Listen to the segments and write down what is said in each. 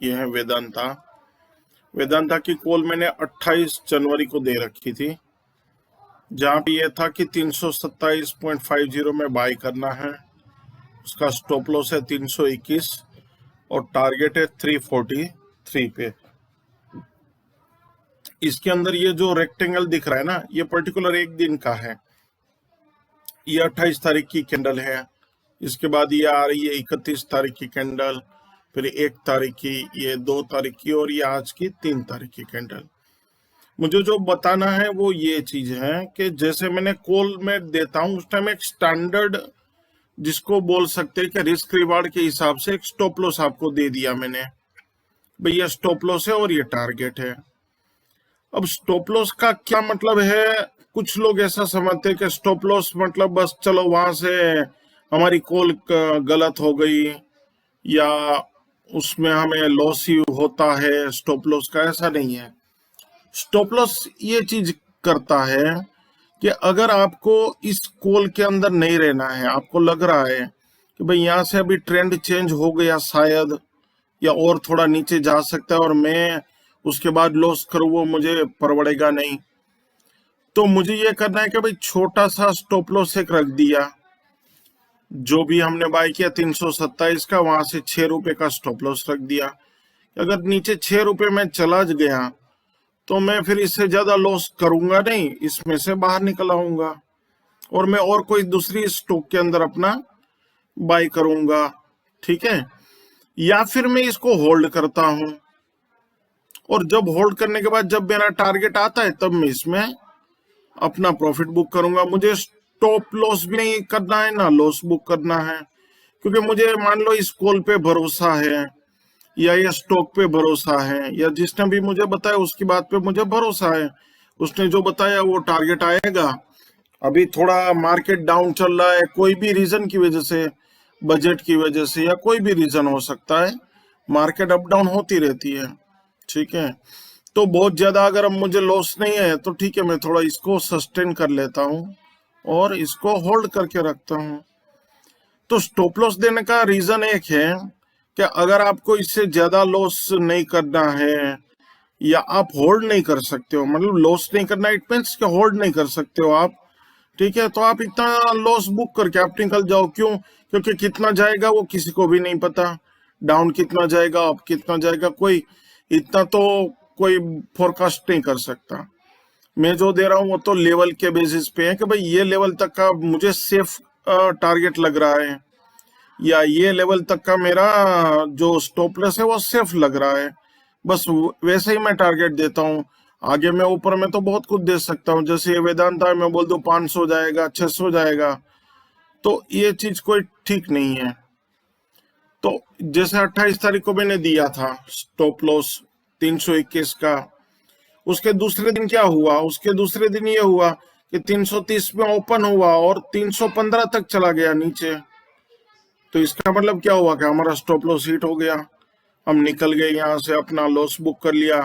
ये है वेदांता। वेदांता की कॉल मैंने 28 जनवरी को दे रखी थी, जहां पे ये था कि 327.50 में बाय करना है। उसका स्टॉप लॉस है 321 और टारगेट है 343 पे। इसके अंदर ये जो रेक्टेंगल दिख रहा है ना, ये पर्टिकुलर एक दिन का है। ये 28 तारीख की कैंडल है। इसके बाद ये आ रही है 31 तारीख की कैंडल, फिर 1 तारीख की, ये 2 तारीख की और ये आज की 3 तारीख की कैंडल। मुझे जो बताना है वो ये चीज है कि जैसे मैंने कॉल में देता हूँ उस टाइम एक स्टैंडर्ड, जिसको बोल सकते हैं कि रिस्क रिवार्ड के हिसाब से एक स्टॉप लॉस आपको दे दिया मैंने, भाई ये स्टॉप लॉस है और ये टारगेट है। अब स्टॉप लॉस का क्या मतलब है? कुछ लोग ऐसा समझते हैं कि स्टॉप लॉस मतलब बस चलो वहां से हमारी कॉल गलत हो गई या उसमें हमें लॉस ही होता है। स्टॉप लॉस का ऐसा नहीं है। स्टॉप लॉस ये चीज करता है कि अगर आपको इस कॉल के अंदर नहीं रहना है, आपको लग रहा है कि भाई यहाँ से अभी ट्रेंड चेंज हो गया शायद, या और थोड़ा नीचे जा सकता है और मैं उसके बाद लॉस करूँ, वो मुझे परवड़ेगा नहीं, तो मुझे ये करना है कि भाई छोटा सा स्टॉप लॉस एक रख दिया। जो भी हमने बाय किया 327 का, वहां से 6 रुपए का स्टॉप लॉस रख दिया। अगर नीचे 6 रुपए में चला गया तो मैं फिर इससे ज्यादा लॉस करूंगा नहीं, इसमें से बाहर निकल आऊंगा और मैं और कोई दूसरी स्टॉक के अंदर अपना बाय करूंगा। ठीक है, या फिर मैं इसको होल्ड करता हूं और जब होल्ड करने के बाद जब मेरा टारगेट आता है तब मैं इसमें अपना प्रॉफिट बुक करूंगा। मुझे स्टॉप लॉस भी नहीं करना है ना लॉस बुक करना है, क्योंकि मुझे मान लो इस कॉल पे भरोसा है या ये स्टॉक पे भरोसा है या जिसने भी मुझे बताया उसकी बात पे मुझे भरोसा है। उसने जो बताया वो टारगेट आएगा। अभी थोड़ा मार्केट डाउन चल रहा है, कोई भी रीजन की वजह से, बजट की वजह से या कोई भी रीजन हो सकता है, मार्केट अप डाउन होती रहती है। ठीक है, तो बहुत ज्यादा अगर अब मुझे लॉस नहीं है तो ठीक है, मैं थोड़ा इसको सस्टेन कर लेता हूँ और इसको होल्ड करके रखता हूँ। तो स्टॉप लॉस देने का रीजन एक है कि अगर आपको इससे ज्यादा लॉस नहीं करना है या आप होल्ड नहीं कर सकते हो, मतलब लॉस नहीं करना इट मीन्स कि होल्ड नहीं कर सकते हो आप, ठीक है, तो आप इतना लॉस बुक करके आप निकल जाओ। क्यों? क्योंकि कितना जाएगा वो किसी को भी नहीं पता। डाउन कितना जाएगा, अप कितना जाएगा, कोई इतना तो कोई फोरकास्ट नहीं कर सकता। मैं जो दे रहा हूँ वो तो लेवल के बेसिस पे है कि भाई ये लेवल तक का मुझे सेफ टारगेट लग रहा है या ये लेवल तक का मेरा जो स्टॉप लॉस है वो सेफ लग रहा है, बस वैसे ही मैं टारगेट देता हूँ। आगे मैं ऊपर में तो बहुत कुछ दे सकता हूँ, जैसे ये वेदांता मैं बोल दूं 500 जाएगा 600 जाएगा, तो ये चीज कोई ठीक नहीं है। तो जैसे 28 तारीख को मैंने दिया था स्टॉप लॉस 321 का, उसके दूसरे दिन क्या हुआ? उसके दूसरे दिन ये हुआ कि 330 में ओपन हुआ और 315 तक चला गया नीचे। तो इसका मतलब क्या हुआ कि हमारा स्टॉप लॉस हिट हो गया। हम निकल गए यहाँ से, अपना लॉस बुक कर लिया।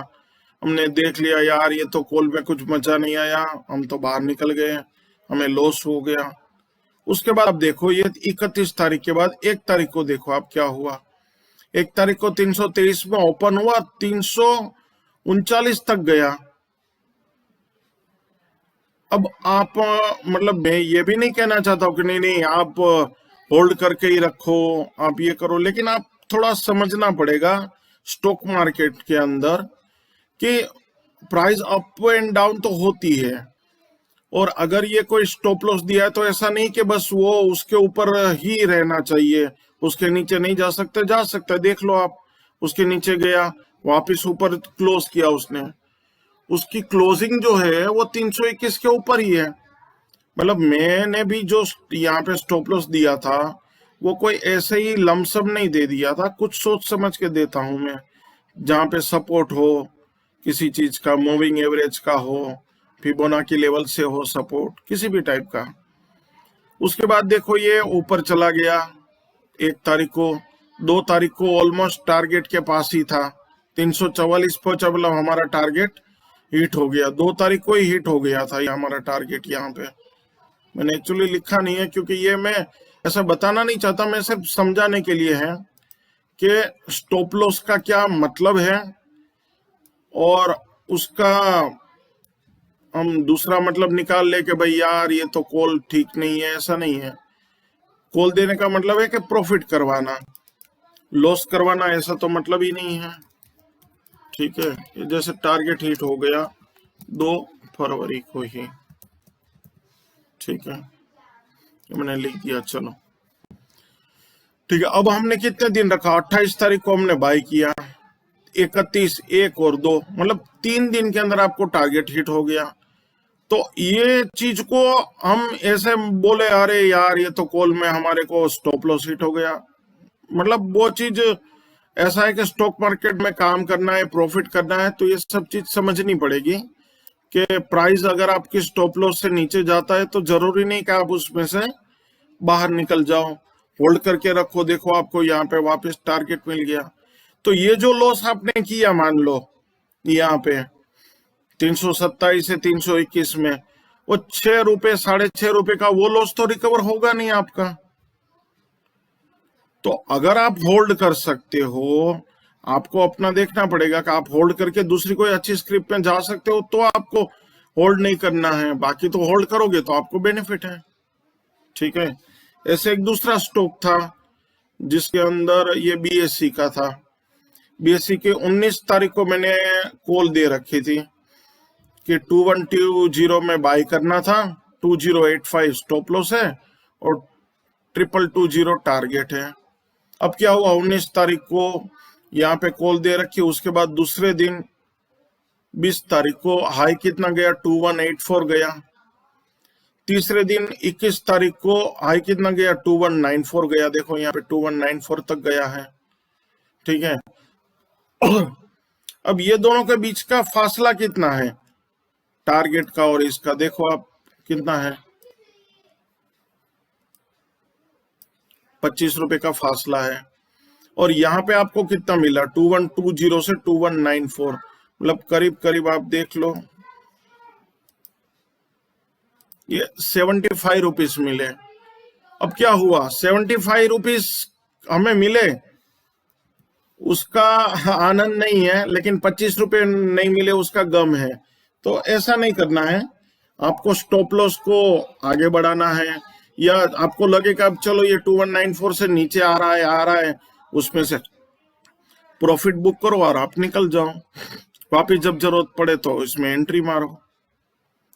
हमने देख लिया यार ये तो कॉल में कुछ मजा नहीं आया, हम तो बाहर निकल गए, हमें लॉस हो गया। उसके बाद आप देखो ये 31 तारीख के बाद 1 तारीख को देखो आप क्या हुआ। 1 तारीख को 323 में ओपन हुआ, 339 तक गया। अब आप मतलब मैं ये भी नहीं कहना चाहता हूँ कि नहीं नहीं आप होल्ड करके ही रखो, आप ये करो, लेकिन आप थोड़ा समझना पड़ेगा स्टॉक मार्केट के अंदर कि प्राइस अप एंड डाउन तो होती है। और अगर ये कोई स्टॉप लॉस दिया है तो ऐसा नहीं कि बस वो उसके ऊपर ही रहना चाहिए, उसके नीचे नहीं जा सकते। जा सकता है, देख लो आप, उसके नीचे गया, वापस ऊपर क्लोज किया उसने, उसकी क्लोजिंग जो है वो 321 के ऊपर ही है। मतलब मैंने भी जो यहाँ पे स्टॉप लॉस दिया था वो कोई ऐसे ही लमसम नहीं दे दिया था, कुछ सोच समझ के देता हूं मैं। जहाँ पे सपोर्ट हो किसी चीज का, मूविंग एवरेज का हो, फिबोनाची लेवल से हो सपोर्ट, किसी भी टाइप का। उसके बाद देखो ये ऊपर चला गया 1 तारीख को, 2 तारीख को ऑलमोस्ट टारगेट के पास ही था, 344 पहुंचा, मतलब हमारा टारगेट हिट हो गया। 2 तारीख को ही हिट हो गया था ये हमारा टारगेट। यहाँ पे मैंने एक्चुअली लिखा नहीं है क्योंकि ये मैं ऐसा बताना नहीं चाहता, मैं सिर्फ समझाने के लिए है कि स्टॉप लॉस का क्या मतलब है, और उसका हम दूसरा मतलब निकाल ले कि भाई यार ये तो कॉल ठीक नहीं है। ऐसा नहीं है। कॉल देने का मतलब है कि प्रॉफिट करवाना, लॉस करवाना ऐसा तो मतलब ही नहीं है। ठीक है, ये जैसे टारगेट हिट हो गया 2 फरवरी को ही। ठीक है, ये मैंने लिख दिया। चलो ठीक है, अब हमने कितने दिन रखा? 28 तारीख को हमने बाय किया, 31, 1 और 2, मतलब 3 दिन के अंदर आपको टारगेट हिट हो गया। तो ये चीज को हम ऐसे बोले अरे यार ये तो कॉल में हमारे को स्टॉप लॉस हिट हो गया, मतलब वो चीज ऐसा है कि स्टॉक मार्केट में काम करना है, प्रॉफिट करना है, तो ये सब चीज समझनी पड़ेगी कि प्राइस अगर आपकी स्टॉप लॉस से नीचे जाता है तो जरूरी नहीं कि आप उसमें से बाहर निकल जाओ, होल्ड करके रखो। देखो आपको यहाँ पे वापस टारगेट मिल गया। तो ये जो लॉस आपने किया, मान लो यहाँ पे 327 से 321 में, वो 6 रुपए, ₹6.5 का वो लॉस तो रिकवर होगा नहीं आपका। तो अगर आप होल्ड कर सकते हो, आपको अपना देखना पड़ेगा कि आप होल्ड करके दूसरी कोई अच्छी स्क्रिप्ट में जा सकते हो, तो आपको होल्ड नहीं करना है। बाकी तो होल्ड करोगे तो आपको बेनिफिट है। ठीक है, ऐसे एक दूसरा स्टॉक था जिसके अंदर ये बीएससी का था। बीएससी के 19 तारीख को मैंने कॉल दे रखी थी कि 2120 में बाय करना था, 2085 स्टॉप लॉस है और 2220 टारगेट है। अब क्या हुआ, 19 तारीख को यहाँ पे कॉल दे रखी, उसके बाद दूसरे दिन 20 तारीख को हाई कितना गया, 2184 गया। तीसरे दिन 21 तारीख को हाई कितना गया, 2194 गया। देखो यहाँ पे 2194 तक गया है। ठीक है, अब ये दोनों के बीच का फासला कितना है टारगेट का और इसका, देखो आप कितना है, 25 रुपए का फासला है। और यहाँ पे आपको कितना मिला, 2120 से 2194, मतलब करीब करीब आप देख लो ये 75 रुपीज मिले। अब क्या हुआ, 75 रुपीज हमें मिले, उसका आनंद नहीं है, लेकिन 25 रुपए नहीं मिले उसका गम है। तो ऐसा नहीं करना है, आपको स्टॉप लॉस को आगे बढ़ाना है। या आपको लगे कि अब चलो ये 2194 से नीचे आ रहा है, उसमें से प्रॉफिट बुक करो और आप निकल जाओ, वापिस जब जरूरत पड़े तो इसमें एंट्री मारो।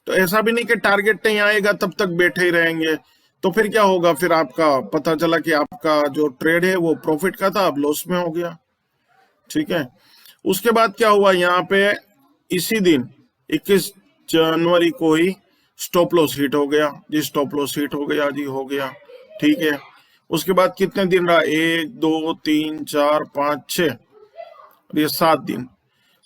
तो ऐसा भी नहीं कि टारगेट नहीं आएगा तब तक बैठे ही रहेंगे, तो फिर क्या होगा, फिर आपका पता चला कि आपका जो ट्रेड है वो प्रॉफिट का था, अब लॉस में हो गया। ठीक है, उसके बाद क्या हुआ, यहाँ पे इसी दिन 21 जनवरी को ही स्टॉप लॉस हिट हो गया जी, स्टॉप लॉस हिट हो गया जी, हो गया। ठीक है, उसके बाद कितने दिन रहा, 1 2 3 4 5 6, ये 7 दिन।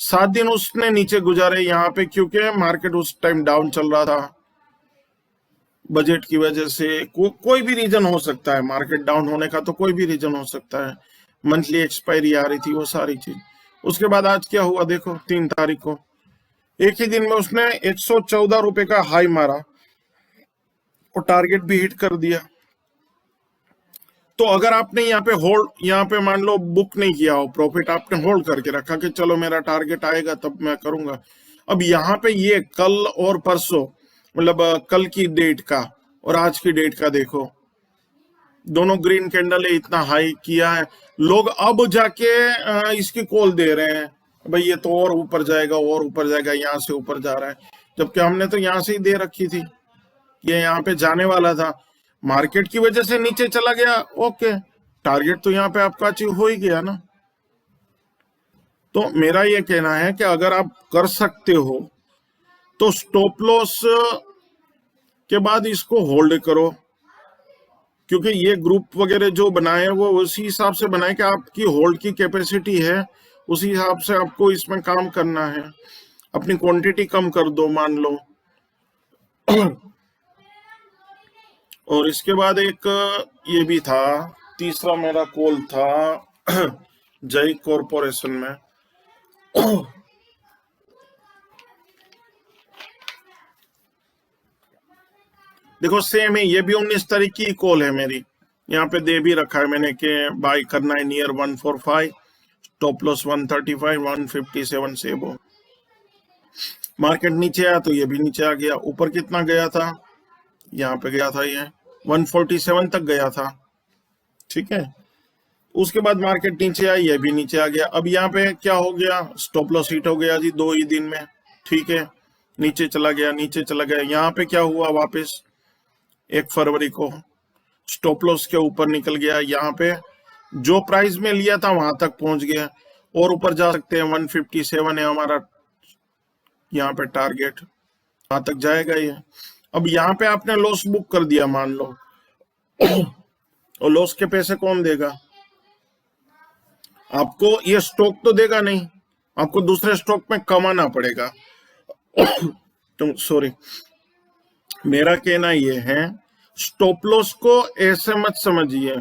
7 दिन उसने नीचे गुजारे यहाँ पे, क्योंकि मार्केट उस टाइम डाउन चल रहा था बजट की वजह से। कोई भी रीजन हो सकता है मार्केट डाउन होने का, तो कोई भी रीजन हो सकता है, मंथली एक्सपायरी आ रही थी, वो सारी चीज। उसके बाद आज क्या हुआ, देखो 3 तारीख को एक ही दिन में उसने 114 रुपए का हाई मारा और टारगेट भी हिट कर दिया। तो अगर आपने यहाँ पे होल्ड, यहाँ पे मान लो बुक नहीं किया हो प्रॉफिट, आपने होल्ड करके रखा कि चलो मेरा टारगेट आएगा तब मैं करूंगा। अब यहाँ पे ये कल और परसों, मतलब कल की डेट का और आज की डेट का देखो, दोनों ग्रीन कैंडल है, इतना हाई किया है। लोग अब जाके इसकी कॉल दे रहे हैं, भाई ये तो और ऊपर जाएगा और ऊपर जाएगा, यहाँ से ऊपर जा रहा है, जबकि हमने तो यहाँ से ही दे रखी थी, ये यहाँ पे जाने वाला था, मार्केट की वजह से नीचे चला गया। ओके, टारगेट तो यहाँ पे आपका अचीव हो ही गया ना। तो मेरा ये कहना है कि अगर आप कर सकते हो तो स्टॉप लॉस के बाद इसको होल्ड करो, क्योंकि ये ग्रुप वगैरह जो बनाए वो उसी हिसाब से बनाए कि आपकी होल्ड की कैपेसिटी है, उसी हिसाब से आपको इसमें काम करना है। अपनी क्वांटिटी कम कर दो मान लो। और इसके बाद एक ये भी था, तीसरा मेरा कॉल था जय कॉरपोरेशन में। देखो सेम है, ये भी 19 तारीख की कॉल है मेरी, यहाँ पे दे भी रखा है मैंने कि बाय करना है नियर 145, स्टॉप लॉस 135, 157 से वो। मार्केट नीचे आया तो ये भी नीचे आ गया। ऊपर कितना गया था, यहाँ पे गया था ये 147 तक गया था, ठीक है। उसके बाद मार्केट नीचे आई, ये भी नीचे आ गया। अब यहाँ पे क्या हो गया, स्टॉप लॉस हिट हो गया जी 2 ही दिन में, ठीक है। नीचे चला गया, नीचे चला गया। यहाँ पे क्या हुआ, वापस 1 फरवरी को स्टॉप लॉस के ऊपर निकल गया। यहाँ पे जो प्राइस में लिया था वहां तक पहुंच गया, और ऊपर जा सकते हैं। 157 है हमारा यहाँ पे टारगेट, वहां तक जाएगा ये। अब यहाँ पे आपने लॉस बुक कर दिया मान लो, और लॉस के पैसे कौन देगा आपको, ये स्टॉक तो देगा नहीं, आपको दूसरे स्टॉक में कमाना पड़ेगा। तो सॉरी, मेरा कहना ये है, स्टॉप लॉस को ऐसे मत समझिए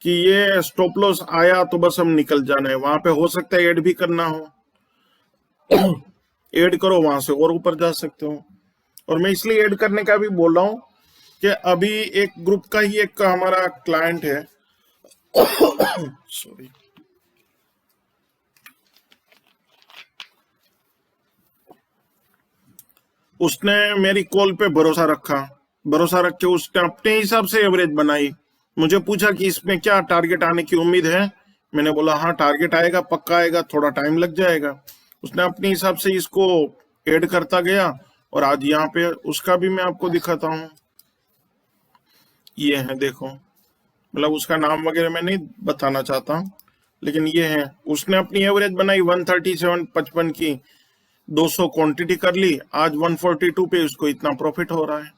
कि ये स्टॉप लॉस आया तो बस हम निकल जाना है। वहां पे हो सकता है ऐड भी करना हो, ऐड करो, वहां से और ऊपर जा सकते हो। और मैं इसलिए ऐड करने का भी बोल रहा हूं कि अभी एक ग्रुप का ही एक हमारा क्लाइंट है सॉरी, उसने मेरी कॉल पे भरोसा रख के उसने अपने हिसाब से एवरेज बनाई। मुझे पूछा कि इसमें क्या टारगेट आने की उम्मीद है, मैंने बोला हाँ टारगेट आएगा, पक्का आएगा, थोड़ा टाइम लग जाएगा। उसने अपने हिसाब से इसको ऐड करता गया, और आज यहाँ पे उसका भी मैं आपको दिखाता हूँ। ये है, देखो, मतलब उसका नाम वगैरह मैं नहीं बताना चाहता, लेकिन ये है, उसने अपनी एवरेज बनाई 137.55 की, 200 क्वांटिटी कर ली, आज 142 पे उसको इतना प्रॉफिट हो रहा है।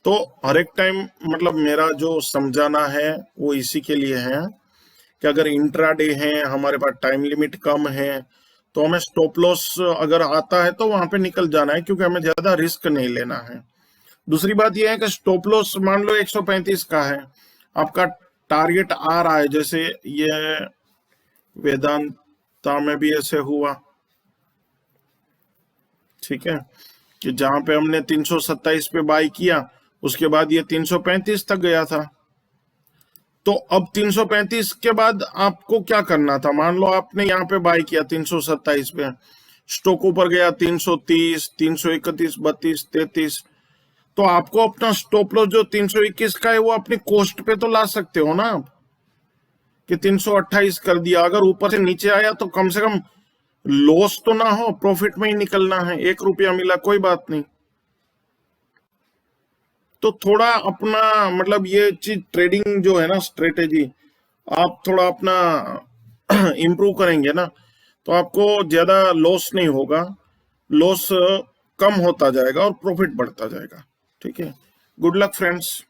तो हर एक टाइम मतलब मेरा जो समझाना है वो इसी के लिए है कि अगर इंट्राडे है, हमारे पास टाइम लिमिट कम है, तो हमें स्टॉप लॉस अगर आता है तो वहां पे निकल जाना है, क्योंकि हमें ज्यादा रिस्क नहीं लेना है। दूसरी बात यह है कि स्टॉप लॉस मान लो 135 का है, आपका टारगेट आ रहा है, जैसे ये वेदांता में भी ऐसे हुआ, ठीक है, कि जहां पे हमने 327 पे बाय किया, उसके बाद ये 335 तक गया था। तो अब 335 के बाद आपको क्या करना था, मान लो आपने यहाँ पे बाय किया 327 पे, स्टॉक ऊपर गया 330, 331, 32, 33, तो आपको अपना स्टॉप लॉस जो 321 का है वो अपनी कॉस्ट पे तो ला सकते हो ना आप, कि 328 कर दिया। अगर ऊपर से नीचे आया तो कम से कम लॉस तो ना हो, प्रॉफिट में ही निकलना है। 1 रुपया मिला कोई बात नहीं। तो थोड़ा अपना मतलब ये चीज ट्रेडिंग जो है ना, स्ट्रेटेजी, आप थोड़ा अपना इम्प्रूव करेंगे ना, तो आपको ज्यादा लॉस नहीं होगा, लॉस कम होता जाएगा और प्रॉफिट बढ़ता जाएगा, ठीक है। Good luck friends.